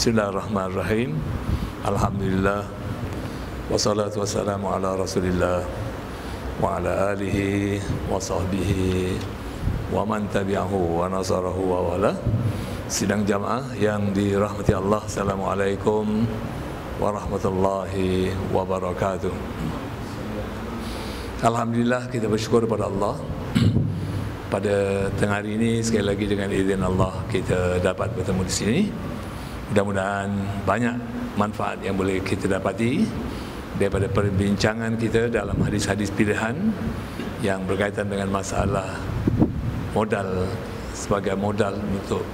Bismillahirrahmanirrahim. Alhamdulillah. Wassalatu wassalamu ala Rasulillah wa ala alihi wa sahbihi wa man tabi'ahu wa nasarahu wa wala. Sidang jamaah yang dirahmati Allah, Assalamualaikum warahmatullahi wabarakatuh. Alhamdulillah, kita bersyukur kepada Allah. Pada tengah hari ini sekali lagi dengan izin Allah kita dapat bertemu di sini. Mudah-mudahan banyak manfaat yang boleh kita dapati daripada perbincangan kita dalam hadis-hadis pilihan yang berkaitan dengan masalah modal sebagai modal untuk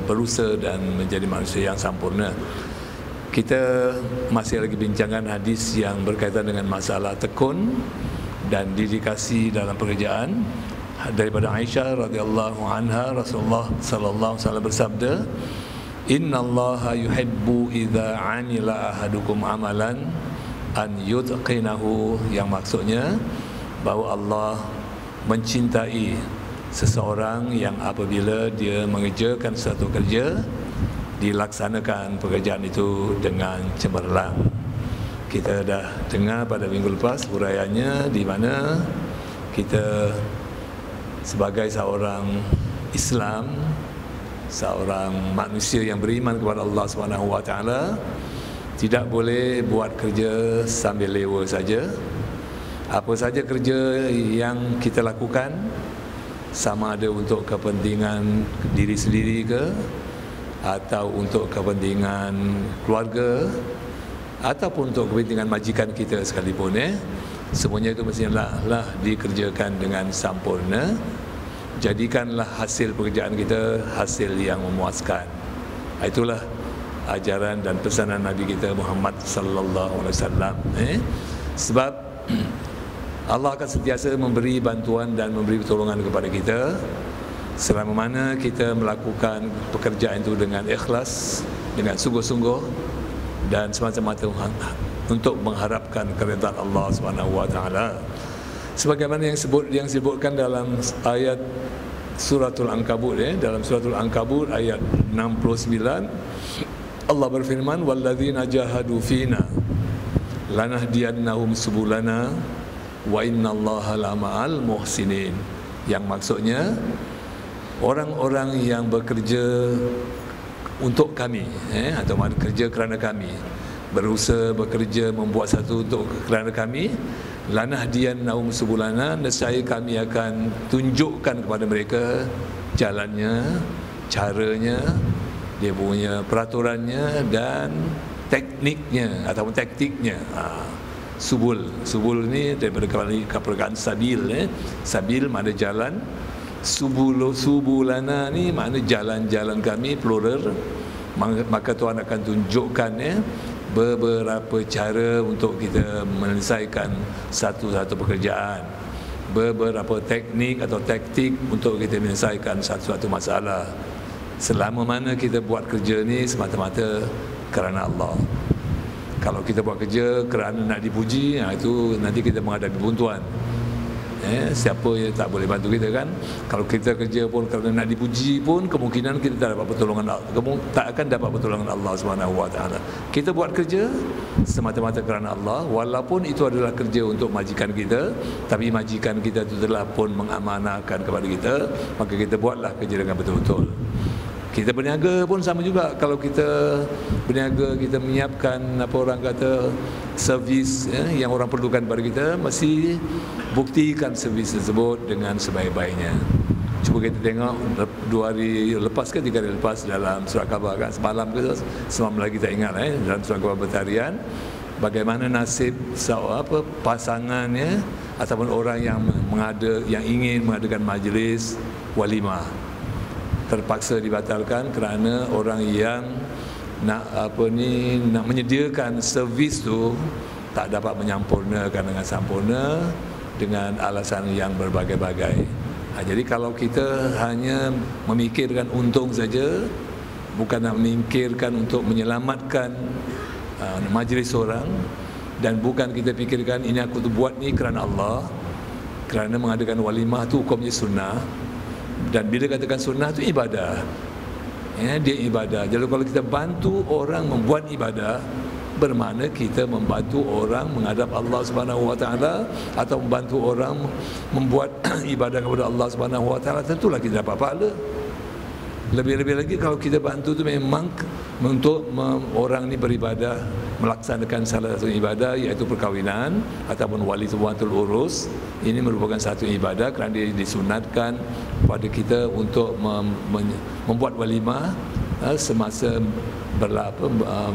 berusaha dan menjadi manusia yang sempurna. Kita masih lagi bincangkan hadis yang berkaitan dengan masalah tekun dan dedikasi dalam pekerjaan. Daripada Aisyah radhiyallahu anha, Rasulullah sallallahu alaihi wasallam bersabda, "Innallaha yuhibbu idza 'amila ahadukum amalan an yutqinahu," yang maksudnya bahawa Allah mencintai seseorang yang apabila dia mengerjakan suatu kerja, dilaksanakan pekerjaan itu dengan cemerlang. Kita dah dengar pada minggu lepas huraiannya, di mana kita sebagai seorang Islam, seorang manusia yang beriman kepada Allah Subhanahu wa taala, tidak boleh buat kerja sambil lewa saja. Apa saja kerja yang kita lakukan, sama ada untuk kepentingan diri sendiri ke, atau untuk kepentingan keluarga, ataupun untuk kepentingan majikan kita sekalipun, semuanya itu mestilah dikerjakan dengan sempurna. Jadikanlah hasil pekerjaan kita hasil yang memuaskan. Itulah ajaran dan pesanan Nabi kita Muhammad sallallahu alaihi wasallam. Sebab Allah akan sentiasa memberi bantuan dan memberi pertolongan kepada kita selama mana kita melakukan pekerjaan itu dengan ikhlas, dengan sungguh-sungguh dan semata-mata untuk mengharapkan keridhaan Allah Subhanahu wa taala. Sebagaimana yang disebutkan dalam ayat suratul Ankabut, dalam suratul Ankabut ayat 69, Allah berfirman, "Walladzina jahadu fina lanahdiyannahum subulana wa innallaha lama'al muhsinin." Yang maksudnya orang-orang yang bekerja untuk kami, atau bekerja kerana kami, berusaha bekerja membuat satu untuk kerana kami, lanahdiyannahum subulana, nescaya kami akan tunjukkan kepada mereka jalannya, caranya, dia punya peraturannya dan tekniknya ataupun taktiknya. Subul ni daripada perkataan sabil, sabil makna jalan, subulana ni makna jalan-jalan kami, plural. Maka Tuhan akan tunjukkan beberapa cara untuk kita menyelesaikan satu-satu pekerjaan, beberapa teknik atau taktik untuk kita menyelesaikan satu-satu masalah, selama mana kita buat kerja ni semata-mata kerana Allah. Kalau kita buat kerja kerana nak dipuji, itu nanti kita menghadapi buntuan. Siapa yang tak boleh bantu kita kan? Kalau kita kerja pun kerana nak dipuji pun, kemungkinan kita tak dapat pertolongan, tak akan dapat pertolongan Allah Subhanahu wa taala. Kita buat kerja semata-mata kerana Allah, walaupun itu adalah kerja untuk majikan kita, tapi majikan kita itu telah pun mengamanahkan kepada kita, maka kita buatlah kerja dengan betul-betul. Kita berniaga pun sama juga. Kalau kita berniaga, kita menyiapkan apa orang kata servis yang orang perlukan kepada kita, mesti buktikan servis tersebut dengan sebaik-baiknya. Cuba kita tengok 2 hari lepas ke 3 hari lepas dalam surat khabar kan, semalam ke semalam lagi tak ingat, dalam surat khabar bertarian, bagaimana nasib pasangan ataupun orang yang ingin mengadakan majlis walimah terpaksa dibatalkan kerana orang yang nak menyediakan servis tu tak dapat menyempurnakan dengan sempurna dengan alasan yang berbagai-bagai. Jadi kalau kita hanya memikirkan untung saja, bukan nak memikirkan untuk menyelamatkan majlis orang, dan bukan kita fikirkan ini aku tu buat ni kerana Allah, kerana mengadakan walimah tu hukumnya sunnah. Dan bila katakan sunnah tu ibadah, ya, dia ibadah. Jadi kalau kita bantu orang membuat ibadah, bermakna kita membantu orang menghadap Allah Subhanahu Wa Taala, atau membantu orang membuat ibadah kepada Allah Subhanahu Wa Taala, tentulah kita dapat pahala. Lebih-lebih lagi kalau kita bantu tu memang untuk orang ni beribadah, melaksanakan salah satu ibadah, iaitu perkahwinan ataupun wali tuatul urus. Ini merupakan satu ibadah kerana dia disunatkan pada kita untuk membuat walimah semasa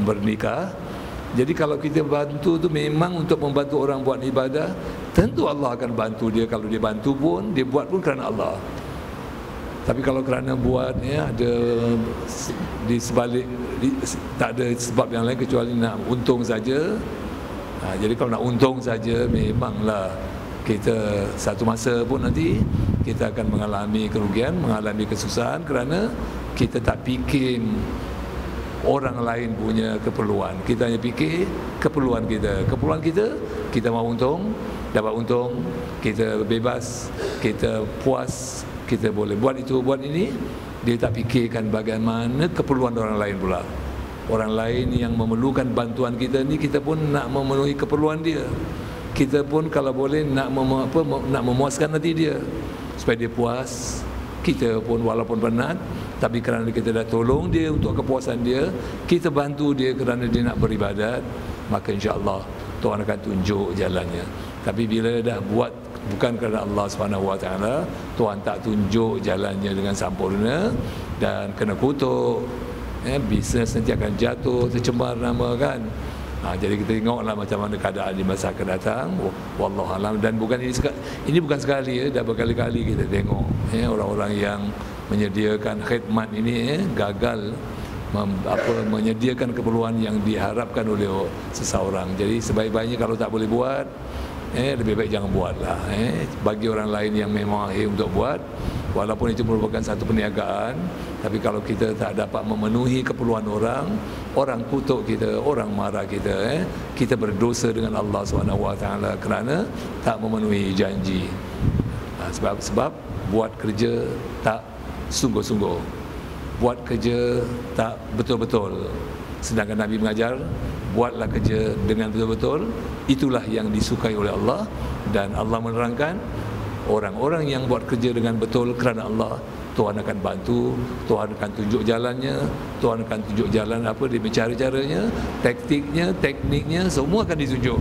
bernikah. Jadi kalau kita bantu tu memang untuk membantu orang buat ibadah, tentu Allah akan bantu dia. Kalau dia bantu pun, dia buat pun kerana Allah. Tapi kalau kerana buat, ya, ada di sebalik, tak ada sebab yang lain kecuali nak untung saja. Jadi kalau nak untung saja, memanglah kita satu masa pun nanti kita akan mengalami kerugian, mengalami kesusahan kerana kita tak fikir orang lain punya keperluan. Kita hanya fikir keperluan kita. Keperluan kita, kita mahu untung, dapat untung, kita bebas, kita puas, kita boleh buat itu, buat ini. Dia tak fikirkan bagaimana keperluan orang lain pula. Orang lain yang memerlukan bantuan kita ni, kita pun nak memenuhi keperluan dia. Kita pun kalau boleh nak memuaskan hati dia supaya dia puas. Kita pun walaupun penat, tapi kerana kita dah tolong dia untuk kepuasan dia, kita bantu dia kerana dia nak beribadat, maka insya-Allah Tuhan akan tunjuk jalannya. Tapi bila dah buat bukan kerana Allah SWT, Tuhan tak tunjuk jalannya dengan sempurna dan kena kutuk, bisnes nanti akan jatuh, tercemar nama kan. Jadi kita tengoklah macam mana keadaan di masa akan datang. Wallahualam. Dan bukan ini bukan sekali, dah berkali-kali kita tengok orang-orang yang menyediakan khidmat ini gagal menyediakan keperluan yang diharapkan oleh seseorang. Jadi sebaik-baiknya kalau tak boleh buat, lebih baik jangan buatlah. Bagi orang lain yang memang ahli untuk buat, walaupun itu merupakan satu perniagaan, tapi kalau kita tak dapat memenuhi keperluan orang, orang kutuk kita, orang marah kita, kita berdosa dengan Allah SWT kerana tak memenuhi janji. Sebab buat kerja tak sungguh-sungguh, buat kerja tak betul-betul. Sedangkan Nabi mengajar, buatlah kerja dengan betul-betul. Itulah yang disukai oleh Allah. Dan Allah menerangkan, orang-orang yang buat kerja dengan betul kerana Allah, Tuhan akan bantu, Tuhan akan tunjuk jalannya, Tuhan akan tunjuk jalan apa dia cara-caranya, taktiknya, tekniknya, semua akan ditunjuk.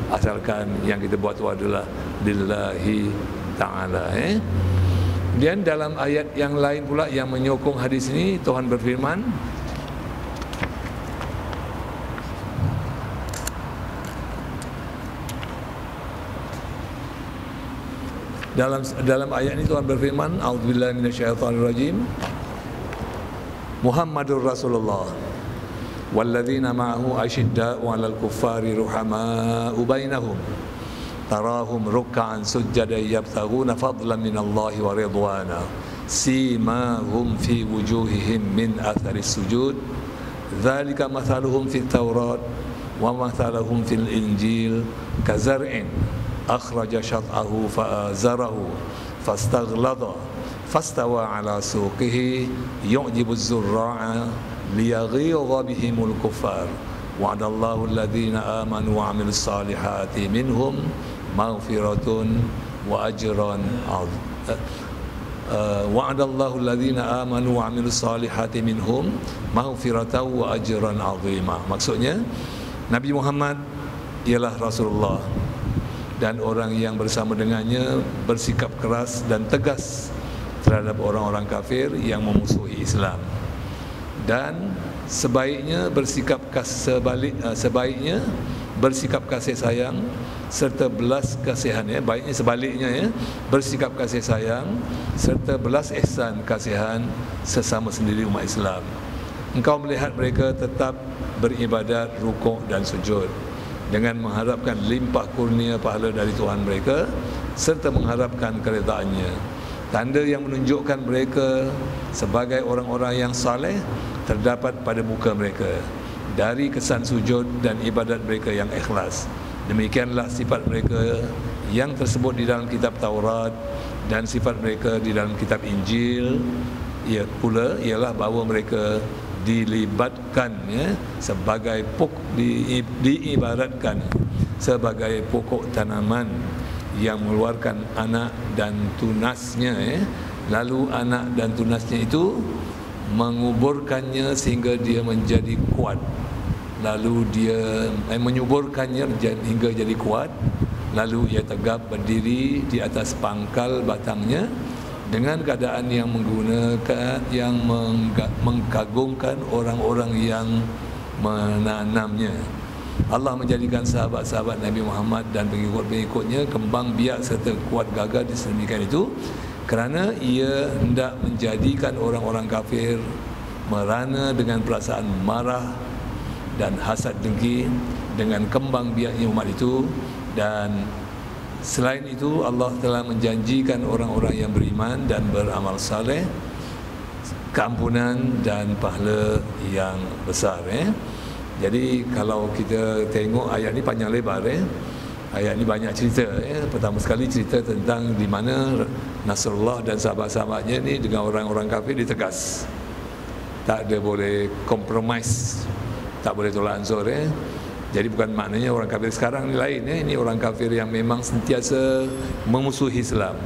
Asalkan yang kita buat itu adalah lillahi ta'ala. Kemudian dalam ayat yang lain pula yang menyokong hadis ini, Tuhan berfirman, dalam ayat ini Tuhan berfirman, a'udzubillahi minasyaitonirrajim, Muhammadur Rasulullah walladzina ma'ahu asyidda'u 'alal kuffari ruhama'u bainahum tarahum ruk'an sujjadan yabtaghuna fadlan minallahi wa ridwana simahum fi wujuhihim min atharis sujud dzalika mathaluhum fit taurat wa mathaluhum fil injil kazar'in akhraja syat'ahu fa'azarahu fastaghlada fastawa ala suqihi yu'jibu az-zurra'a liyaghidha bihimul kuffar wa'adallahu alladhina amanu wa 'amilus salihati minhum maghfiratun wa ajran 'azim. Wa'adallahu alladhina amanu wa 'amilus salihati minhum maghfiratan wa ajran 'azima. Maksudnya Nabi Muhammad ialah Rasulullah, dan orang yang bersama dengannya bersikap keras dan tegas terhadap orang-orang kafir yang memusuhi Islam. Dan sebaiknya bersikap kasih sayang serta belas kasihan, baiknya sebaliknya, bersikap kasih sayang serta belas ihsan kasihan sesama sendiri umat Islam. Engkau melihat mereka tetap beribadat, rukuk dan sujud dengan mengharapkan limpah kurnia pahala dari Tuhan mereka serta mengharapkan keredaannya. Tanda yang menunjukkan mereka sebagai orang-orang yang saleh terdapat pada muka mereka dari kesan sujud dan ibadat mereka yang ikhlas. Demikianlah sifat mereka yang tersebut di dalam kitab Taurat dan sifat mereka di dalam kitab Injil. pula ialah bahawa mereka dilibatkan sebagai diibaratkan sebagai pokok tanaman yang mengeluarkan anak dan tunasnya, lalu anak dan tunasnya itu menguburkannya sehingga dia menjadi kuat, lalu dia menyuburkannya hingga jadi kuat, lalu ia tegap berdiri di atas pangkal batangnya dengan keadaan yang mengkagumkan orang-orang yang menanamnya. Allah menjadikan sahabat-sahabat Nabi Muhammad dan pengikut-pengikutnya kembang biak serta kuat gagah di sedemikian itu kerana ia hendak menjadikan orang-orang kafir merana dengan perasaan marah dan hasad dengki dengan kembang biaknya umat itu. Dan selain itu Allah telah menjanjikan orang-orang yang beriman dan beramal saleh keampunan dan pahala yang besar. Jadi kalau kita tengok ayat ni panjang lebar, ayat ni banyak cerita. Pertama sekali cerita tentang di mana Nasrullah dan sahabat-sahabatnya ni dengan orang-orang kafir ditegas, tak ada boleh kompromis, tak boleh tolak ansur. Jadi bukan maknanya orang kafir sekarang ni lain. Ini orang kafir yang memang sentiasa memusuhi Islam,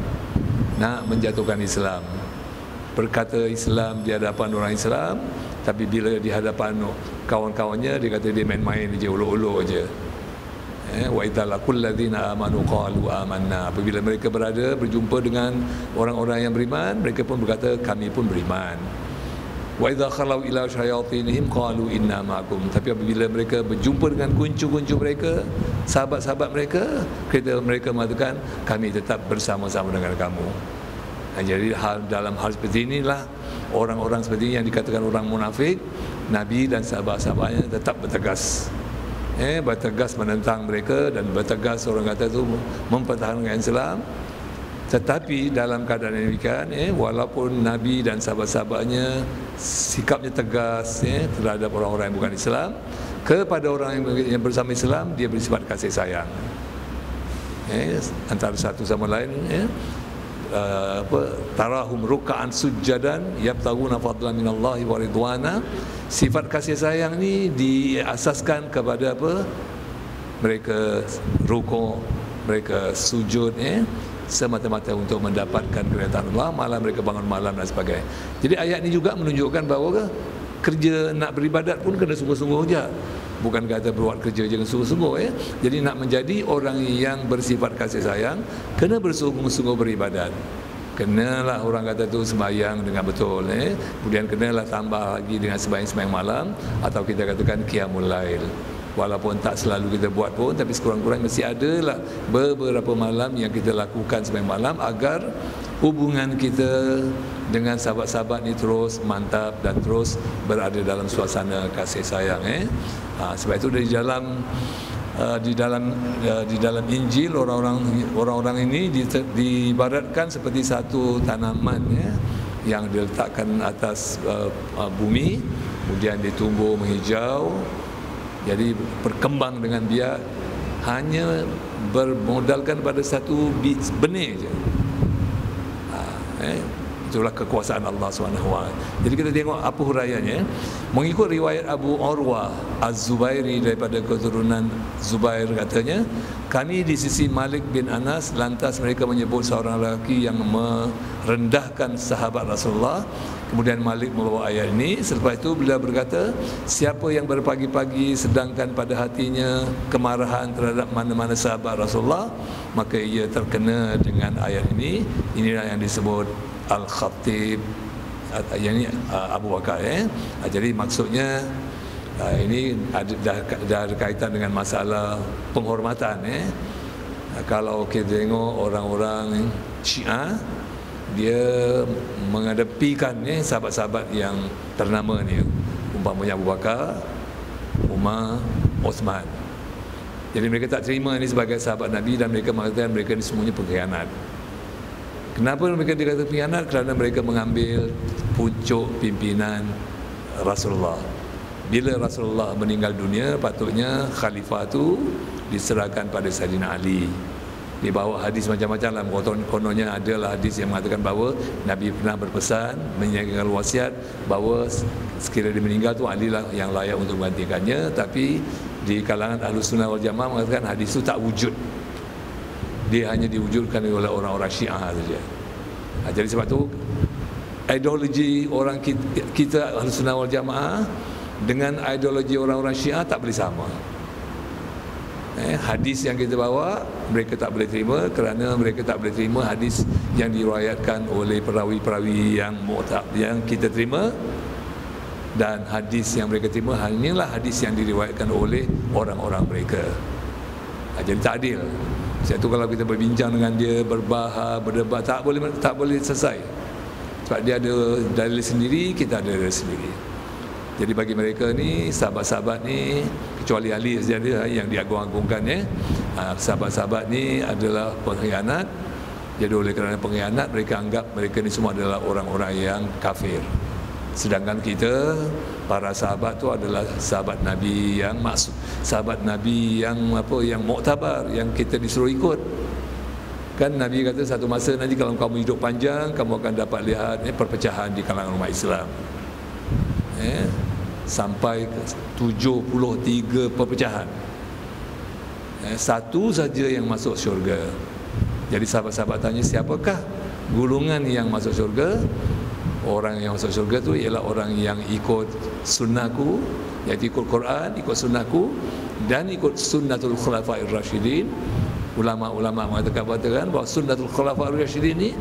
nak menjatuhkan Islam, berkata Islam di hadapan orang Islam, tapi bila di hadapan kawan-kawannya dia kata dia main-main je, uluk-uluk je. Wa idza laqul ladzina amanu qalu amanna. Apabila mereka berjumpa dengan orang-orang yang beriman, mereka pun berkata kami pun beriman. Wa idza khalau ila syayatinihim qalu inna ma'akum. Tapi apabila mereka berjumpa dengan kuncu-kuncu mereka, sahabat-sahabat mereka, mereka mengatakan kami tetap bersama-sama dengan kamu. Jadi dalam hal seperti inilah orang-orang seperti ini yang dikatakan orang munafik, Nabi dan sahabat-sahabatnya tetap bertegas. Bertegas menentang mereka dan bertegas orang kata itu mempertahankan Islam. Tetapi dalam keadaan demikian, walaupun Nabi dan sahabat-sahabatnya sikapnya tegas terhadap orang-orang yang bukan Islam, kepada orang yang bersama Islam dia bersifat kasih sayang. Antara satu sama lain, tarahum ruk'an sujjadan yabtaguna fadlan minallahi wa ridwana. Sifat kasih sayang ni diasaskan kepada apa? Mereka rukuk, mereka sujud, semata-mata untuk mendapatkan keridhaan Allah, malam mereka bangun malam dan sebagainya. Jadi ayat ini juga menunjukkan bahawa kerja nak beribadat pun kena sungguh-sungguh je. Bukan kata buat kerja jangan sungguh-sungguh. Jadi nak menjadi orang yang bersifat kasih sayang, kena bersungguh-sungguh beribadat. Kenalah orang kata tu sembahyang dengan betul. Kemudian kenalah tambah lagi dengan sembahyang malam, atau kita katakan qiyamul lail. Walaupun tak selalu kita buat pun, tapi sekurang-kurangnya mesti adalah beberapa malam yang kita lakukan sembahyang malam agar hubungan kita dengan sahabat-sahabat ni terus mantap dan terus berada dalam suasana kasih sayang. Sebab itu di dalam Injil orang-orang ini diibaratkan seperti satu tanaman yang diletakkan atas bumi, kemudian ditumbuh menghijau. Jadi berkembang dengan biak, hanya bermodalkan pada satu benih je. Itulah kekuasaan Allah SWT. Jadi kita tengok apa huraiannya. Mengikut riwayat Abu Urwah Az-Zubairi daripada keturunan Zubair, katanya, kami di sisi Malik bin Anas, lantas mereka menyebut seorang lelaki yang merendahkan sahabat Rasulullah. Kemudian Malik membawa ayat ini. Selepas itu beliau berkata, siapa yang berpagi-pagi sedangkan pada hatinya kemarahan terhadap mana-mana sahabat Rasulullah, maka ia terkena dengan ayat ini. Inilah yang disebut Al-Khatib, yang ini Abu Bakar. Jadi maksudnya ini dah ada kaitan dengan masalah penghormatan. Kalau kita tengok orang-orang Syiah, dia mengedepikan sahabat-sahabat yang ternama ni, umpamanya Abu Bakar, Umar, Osman. Jadi mereka tak terima ini sebagai sahabat Nabi dan mereka mengatakan mereka ni semuanya pengkhianat. Kenapa mereka dikata pengkhianat? Kerana mereka mengambil pucuk pimpinan Rasulullah. Bila Rasulullah meninggal dunia, patutnya khalifah tu diserahkan pada Sayyidina Ali. Dia bawa hadis macam-macam lah. Kononnya adalah hadis yang mengatakan bahawa Nabi pernah berpesan menjaga wasiat bahawa sekiranya dia meninggal tu ahlilah yang layak untuk menggantikannya. Tapi di kalangan Ahlus Sunnah wal Jamaah mengatakan hadis itu tak wujud. Dia hanya diwujudkan oleh orang-orang Syiah saja. Jadi sebab tu ideologi orang kita Ahlus Sunnah wal Jamaah dengan ideologi orang-orang Syiah tak boleh sama. Hadis yang kita bawa mereka tak boleh terima kerana mereka tak boleh terima hadis yang diriwayatkan oleh perawi-perawi yang kita terima, dan hadis yang mereka terima hanyalah hadis yang diriwayatkan oleh orang-orang mereka. Jadi tak adil. Sebab tu kalau kita berbincang dengan dia, berdebat tak boleh selesai. Sebab dia ada dalil sendiri, kita ada dalil sendiri. Jadi bagi mereka ni, sahabat-sahabat ni, kecuali Ali saja yang diagung-agungkan sahabat-sahabat ni adalah pengkhianat. Jadi oleh kerana pengkhianat, mereka anggap mereka ni semua adalah orang-orang yang kafir. Sedangkan kita, para sahabat tu adalah sahabat Nabi yang maksud, sahabat Nabi yang yang muktabar, yang kita disuruh ikut. Kan Nabi kata satu masa nanti kalau kamu hidup panjang, kamu akan dapat lihat perpecahan di kalangan umat Islam. Sampai 73 perpecahan. Satu saja yang masuk syurga. Jadi sahabat-sahabat tanya, siapakah golongan yang masuk syurga? Orang yang masuk syurga tu ialah orang yang ikut sunnahku, iaitu ikut Quran, ikut sunnahku, dan ikut sunnatul khulafa'ir rasyidin. Ulama-ulama mengatakan bahawa sunnatul khulafa'ir rasyidin ni,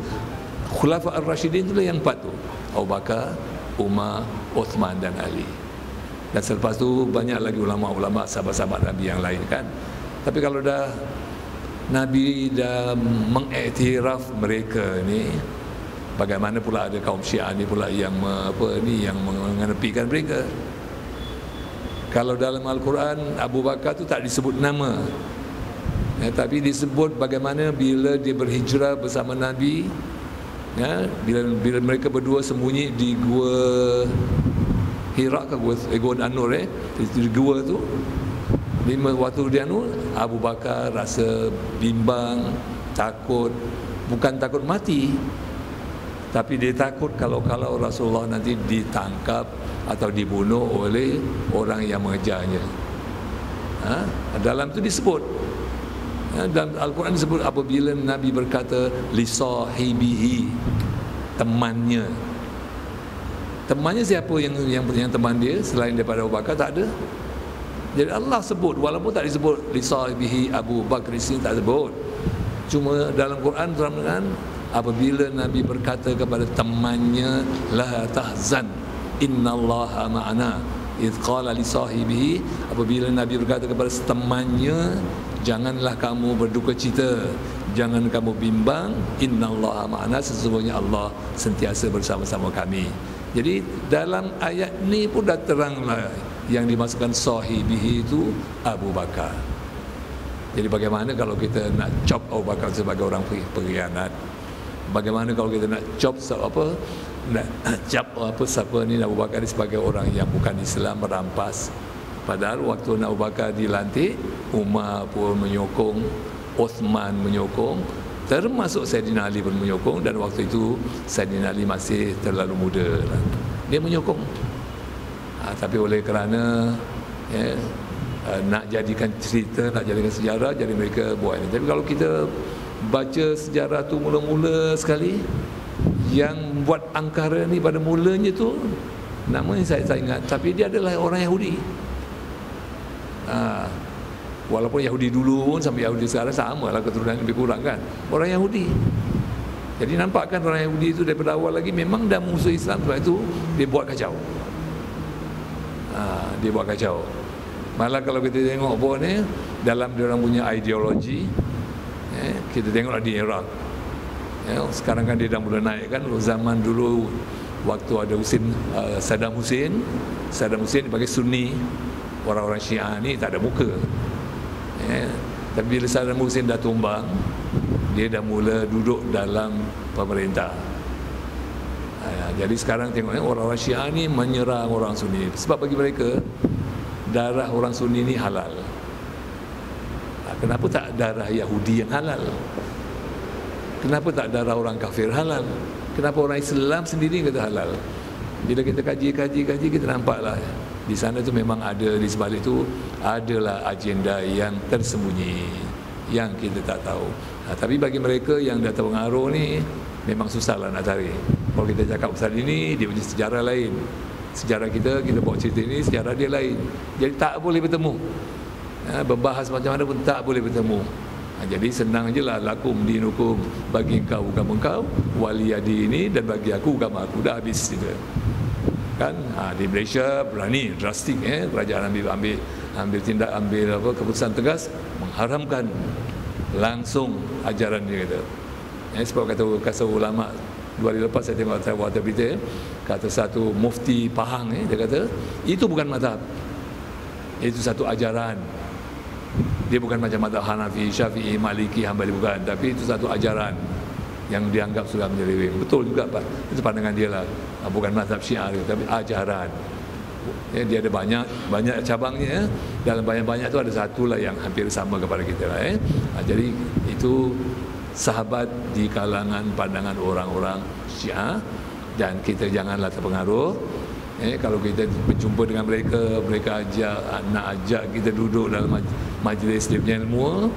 khulafa'ir rasyidin itulah yang 4 tu: Abu Bakar, Umar, Uthman dan Ali. Dan selepas tu banyak lagi ulama-ulama sahabat-sahabat Nabi yang lain kan. Tapi kalau dah Nabi dah mengiktiraf mereka ni, bagaimana pula ada kaum Syiah ni pula yang yang mengenepikan mereka? Kalau dalam Al-Quran Abu Bakar tu tak disebut nama, tapi disebut bagaimana bila dia berhijrah bersama Nabi, bila mereka berdua sembunyi di gua Hira ke gua An-Nur di gua tu, waktu dia Abu Bakar rasa bimbang, takut, bukan takut mati, tapi dia takut kalau Rasulullah nanti ditangkap atau dibunuh oleh orang yang mengejarnya. Dalam tu disebut, dalam Al-Quran disebut apabila Nabi berkata li sahibihi, temannya. Temannya siapa yang teman dia selain daripada Abu Bakar? Tak ada. Jadi Allah sebut, walaupun tak disebut li sahibihi Abu Bakar, di sini tak sebut. Cuma dalam Quran terangkan apabila Nabi berkata kepada temannya, la tahzan innallaha ma'ana, idz qala li sahibihi, apabila Nabi berkata kepada temannya, janganlah kamu berduka cita, jangan kamu bimbang, innallaha ma'ana, sesungguhnya Allah sentiasa bersama-sama kami. Jadi dalam ayat ni pun dah teranglah yang dimasukkan sahibihi itu Abu Bakar. Jadi bagaimana kalau kita nak cop Abu Bakar sebagai orang pengkhianat? Bagaimana kalau kita nak cop siapa ni Abu Bakar ni sebagai orang yang bukan Islam, merampas? Padahal waktu Abu Bakar dilantik, Umar pun menyokong, Uthman menyokong, termasuk Saidina Ali pun menyokong, dan waktu itu Saidina Ali masih terlalu muda. Dia menyokong. Tapi oleh kerana nak jadikan cerita, nak jadikan sejarah, jadi mereka buat ini. Tapi kalau kita baca sejarah tu mula-mula sekali, yang buat angkara ni pada mulanya tu namanya saya tak ingat, tapi dia adalah orang Yahudi. Walaupun Yahudi dulu pun sampai Yahudi sekarang sama lah, keturunan lebih kurang kan, orang Yahudi. Jadi nampakkan orang Yahudi itu daripada awal lagi memang dah musuh Islam, sebab itu dia buat kacau. Dia buat kacau. Malah kalau kita tengok pun dalam dia orang punya ideologi, kita tengoklah di Iraq. Sekarang kan dia dah mula naik kan. Zaman dulu waktu ada Saddam Hussein dipanggil Sunni, orang-orang Syiah ni tak ada muka. Tapi bila Saddam Hussein dah tumbang, dia dah mula duduk dalam pemerintah. Jadi sekarang tengok orang-orang Syiah ni menyerang orang Sunni, sebab bagi mereka darah orang Sunni ni halal. Kenapa tak darah Yahudi yang halal? Kenapa tak darah orang kafir halal? Kenapa orang Islam sendiri kata halal? Bila kita kaji, kita nampaklah di sana tu memang ada, di sebalik tu adalah agenda yang tersembunyi yang kita tak tahu. Tapi bagi mereka yang dah terpengaruh ni memang susahlah nak tarik. Kalau kita cakap pasal ini, dia punya sejarah lain. Sejarah kita bawa cerita ini, sejarah dia lain. Jadi tak boleh bertemu. Berbahas macam mana pun tak boleh bertemu. Jadi senang je lah, lakum dinukum, bagi engkau agama engkau, wali adi ini, dan bagi aku agama aku. Dah habis kita. Kan di Malaysia berani drastik, kerajaan ambil tindak, keputusan tegas mengharamkan langsung ajaran dia kata. Sebab kata ulama 2 hari lepas saya tengok atas berita, kata satu mufti Pahang, dia kata itu bukan mazhab, itu satu ajaran. Dia bukan macam mazhab Hanafi, Syafi'i, Maliki, Hambali, bukan, tapi itu satu ajaran yang dianggap sudah menyeleweng. Betul juga Pak, itu pandangan dia lah. Bukan mazhab Syiah tapi ajaran. Dia ada banyak cabangnya. Dalam banyak-banyak tu ada satu lah yang hampir sama kepada kita lah. Jadi itu sahabat di kalangan pandangan orang-orang Syiah, dan kita janganlah terpengaruh. Kalau kita berjumpa dengan mereka nak ajak kita duduk dalam majlis dia punya ilmu.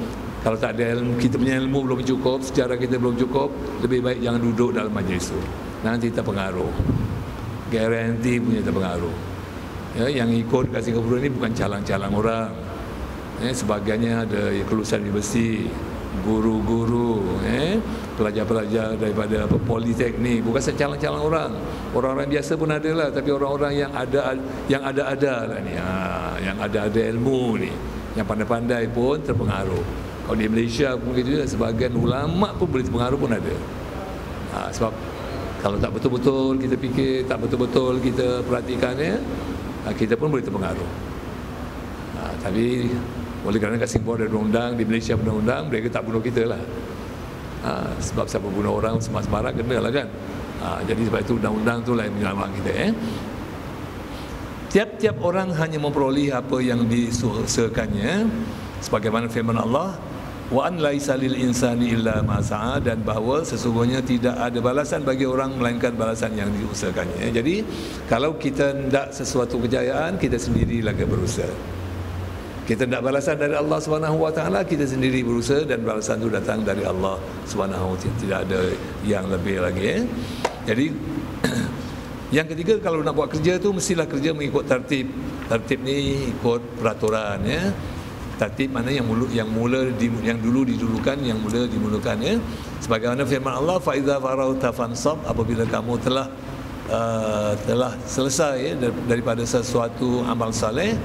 Kalau tak ada ilmu, kita punya ilmu belum cukup, sejarah kita belum cukup, lebih baik jangan duduk dalam majlis itu. Nanti terpengaruh. Garanti punya terpengaruh. Yang ikut kat Singapura ni bukan calang-calang orang. Sebagainya ada kelulusan universiti, guru-guru, pelajar-pelajar daripada politeknik, bukan calang-calang orang. Orang-orang biasa pun ada lah, tapi orang-orang yang ada lah ni, yang ada ilmu ni, yang pandai-pandai pun terpengaruh. Kalau di Malaysia pun gitu, sebahagian ulama pun boleh terpengaruh pun ada. Sebab kalau tak betul-betul kita fikir, tak betul-betul kita perhatikannya, kita pun boleh terpengaruh. Tapi oleh kerana kat Singapura ada undang-undang, di Malaysia ada undang-undang, mereka tak bunuh kita lah. Sebab siapa bunuh orang sembarang kena lah kan. Jadi sebab itu undang-undang tu lah yang menyelamatkan kita. Tiap-tiap orang hanya memperoleh apa yang diusahakannya, sebagaimana firman Allah, wa an laisa lil insani illa ma sa'a, dan bahawa sesungguhnya tidak ada balasan bagi orang melainkan balasan yang diusahakannya. Jadi kalau kita hendak sesuatu kejayaan, kita sendirilah yang berusaha. Kita hendak balasan dari Allah Subhanahu wa taala, kita sendiri berusaha, dan balasan itu datang dari Allah Subhanahu wa taala, tidak ada yang lebih lagi. Jadi yang ketiga, kalau nak buat kerja tu mestilah kerja mengikut tertib. Tertib ni ikut peraturan, Tertib mana yang dulu didulukan, yang mula dimulakan, Sebagaimana firman Allah, fa iza farauta fansab, apabila kamu telah selesai daripada sesuatu amal saleh,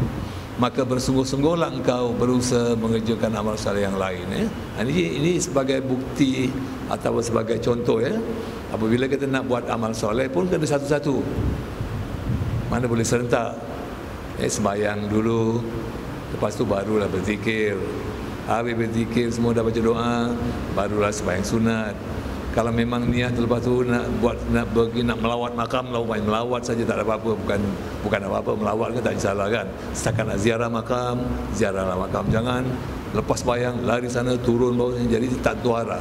maka bersungguh-sungguhlah engkau berusaha mengerjakan amal saleh yang lain. Ini sebagai bukti atau sebagai contoh, apabila kita nak buat amal soleh pun kena satu-satu. Mana boleh serentak. Sembahyang dulu, lepas tu barulah berzikir. Habis berzikir semua dah baca doa, barulah sembahyang sunat. Kalau memang niat lepas tu nak melawat makam, melawat saja tak ada apa-apa, bukan apa-apa, melawat kan tak salah kan. Setakat nak ziarahlah makam, jangan lepas sembahyang lari sana turun bawah, jadi tak tuara.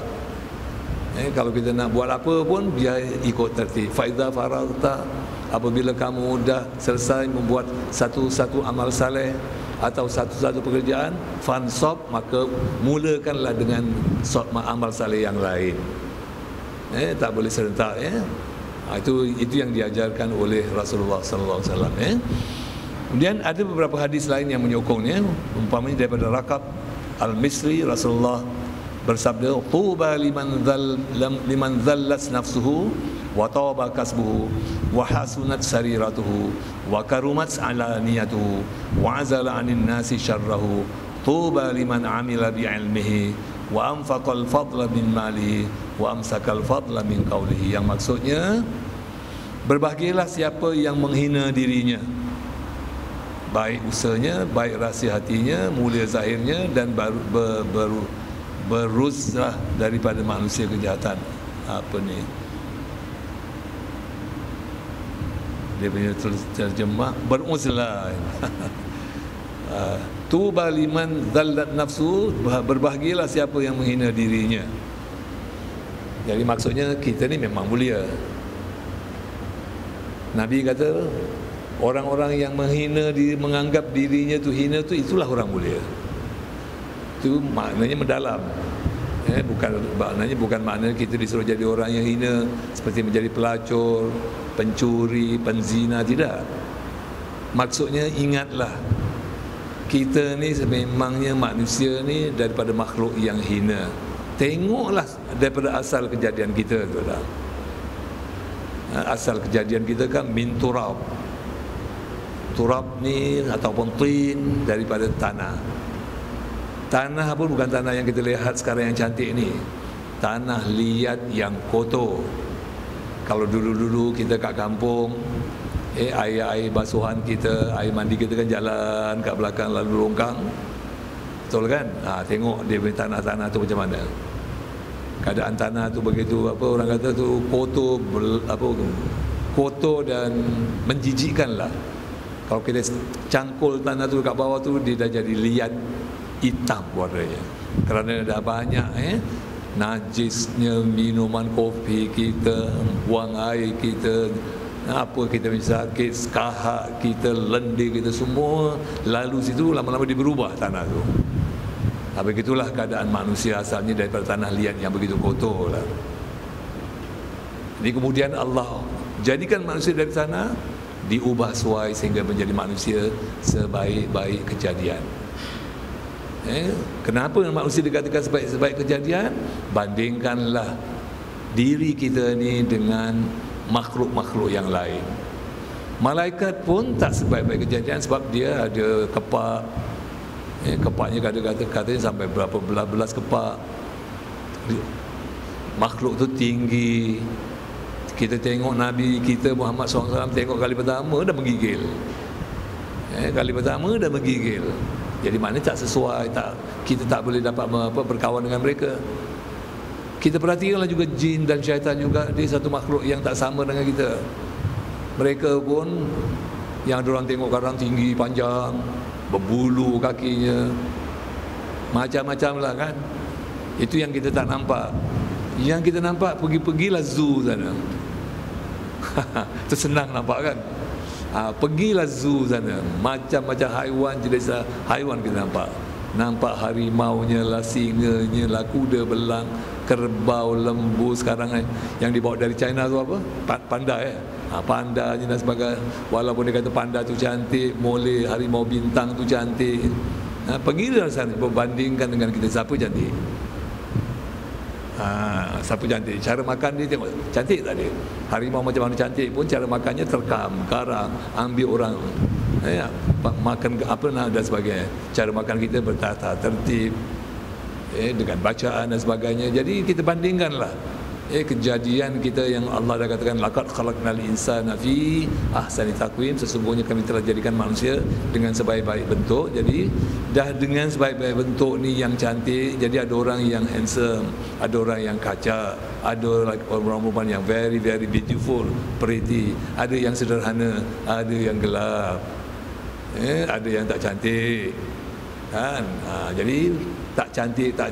Kalau kita nak buat apa pun dia ikut tertib. Fa iza faragta, apabila kamu dah selesai membuat satu amal saleh atau satu pekerjaan, fansab, maka mulakanlah dengan amal saleh yang lain. Tak boleh serentak, itu yang diajarkan oleh Rasulullah sallallahu alaihi wasallam. Kemudian ada beberapa hadis lain yang menyokongnya, umpamanya daripada Raqab Al-Misri, Rasulullah bersabda, tuba liman zallat nafsuhu wa taba kasbuhu wa hasunat sariratuhu wa karumat alaniyatuhu wa azala 'anil nasi syarrahu, tuba liman amila bi ilmihi wa anfaqal fadla min malihi wa amsakal fadla min qawlihi. Yang maksudnya, berbahagialah siapa yang menghina dirinya, baik usahanya, baik rahsia hatinya, mulia zahirnya, dan beruzlah daripada manusia kejahatan. Apa ni dia punya terjemah, beruzlah Tuba liman dzallat nafsu, berbahagialah siapa yang menghina dirinya. Jadi maksudnya kita ni memang mulia. Nabi kata orang-orang yang menghina diri, menganggap dirinya tu hina tu, itulah orang mulia. Itu maknanya mendalam. Bukan maknanya kita disuruh jadi orang yang hina seperti menjadi pelacur, pencuri, penzina, tidak. Maksudnya ingatlah, kita ni sememangnya manusia ni daripada makhluk yang hina. Tengoklah daripada asal kejadian kita tu dah. Asal kejadian kita kan min turab. Turab ni ataupun tin, daripada tanah. Tanah pun bukan tanah yang kita lihat sekarang yang cantik ni. Tanah liat yang kotor. Kalau dulu-dulu kita kat kampung, air basuhan kita, air mandi kita kan jalan kat belakang lalu longkang. Betul kan? Tengok dia punya tanah-tanah tu macam mana. Keadaan tanah tu begitu, orang kata tu kotor, kotor dan menjijikkan lah. Kalau kita cangkul tanah tu kat bawah tu, dia dah jadi liat hitam warnanya. Kerana dah banyak najisnya minuman kopi kita, buang air kita, apa kita bisa sakit, sekahak kita, lendir kita, semua lalu situ, lama-lama dia berubah tanah tu. Begitulah keadaan manusia asalnya daripada tanah liat yang begitu kotor lah. Jadi kemudian Allah jadikan manusia dari sana, diubah suai sehingga menjadi manusia sebaik-baik kejadian. Kenapa manusia dikatakan sebaik-baik kejadian? Bandingkanlah diri kita ni dengan makhluk-makhluk yang lain. Malaikat pun tak sebaik-baik kejadian sebab dia ada kepak. Kepaknya katanya sampai berapa belas kepak. Makhluk tu tinggi. Kita tengok Nabi kita Muhammad SAW, tengok kali pertama dah menggigil. Kali pertama dah menggigil. Jadi mana tak sesuai, kita tak boleh dapat berkawan dengan mereka. Kita perhatikanlah juga jin dan syaitan juga, dia satu makhluk yang tak sama dengan kita. Mereka pun yang diorang tengok kadang tinggi, panjang, berbulu kakinya, macam-macam lah kan. Itu yang kita tak nampak. Yang kita nampak, pergilah zoo sana. Itu senang nampak kan. Pergilah zoo sana, macam-macam haiwan, jenis haiwan kita nampak. Nampak harimaunya lah, singanya lah, kuda belang, kerbau, lembu. Sekarang yang dibawa dari China tu apa? Panda panda dan sebagainya. Walaupun dia kata panda tu cantik, molek, harimau bintang tu cantik. Pergilah sana, berbandingkan dengan kita, siapa cantik? Siapa cantik? Cara makan dia tengok, cantik tak dia? Harimau macam mana cantik pun, cara makannya terkam, garang, ambil orang, makan apa dan sebagainya. Cara makan kita bertata tertib, dengan bacaan dan sebagainya. Jadi kita bandingkanlah kejadian kita yang Allah dah katakan, laqad khalaqnal insana fi ahsani taqwim, sesungguhnya kami telah jadikan manusia dengan sebaik-baik bentuk. Jadi dah dengan sebaik-baik bentuk ni yang cantik, jadi ada orang yang handsome, ada orang yang kacak, ada orang perempuan yang very very beautiful, pretty, ada yang sederhana, ada yang gelap, ada yang tak cantik kan. Jadi tak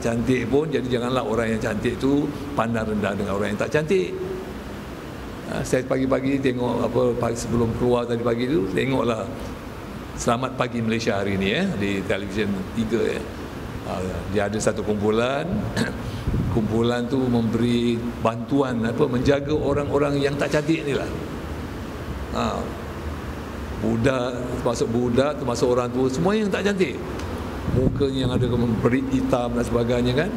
cantik pun, jadi janganlah orang yang cantik tu pandang rendah dengan orang yang tak cantik. Saya pagi-pagi tengok pagi sebelum keluar tadi pagi tu, tengoklah Selamat Pagi Malaysia hari ni di televisyen 3 dia ada satu kumpulan. Kumpulan tu memberi bantuan menjaga orang-orang yang tak cantik ni lah. Budak, termasuk orang tua, semua yang tak cantik. Mukanya yang ada berit hitam dan sebagainya kan.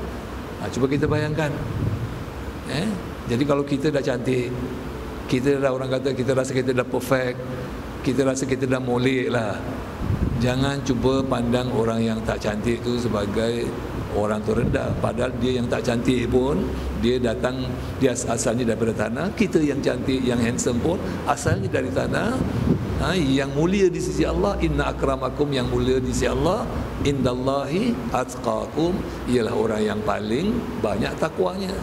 Cuba kita bayangkan. Jadi kalau kita dah cantik, kita dah, orang kata, kita rasa kita dah perfect, kita rasa kita dah molek lah. Jangan cuba pandang orang yang tak cantik tu sebagai orang tu rendah. Padahal dia yang tak cantik pun, dia asalnya daripada tanah. Kita yang cantik, yang handsome pun asalnya dari tanah. Yang mulia di sisi Allah, inna akramakum, yang mulia di sisi Allah, indallahi atqakum, ialah orang yang paling banyak takwanya.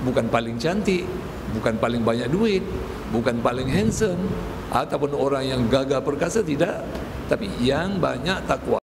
Bukan paling cantik, bukan paling banyak duit, bukan paling handsome, ataupun orang yang gagah perkasa, tidak, tapi yang banyak takwa.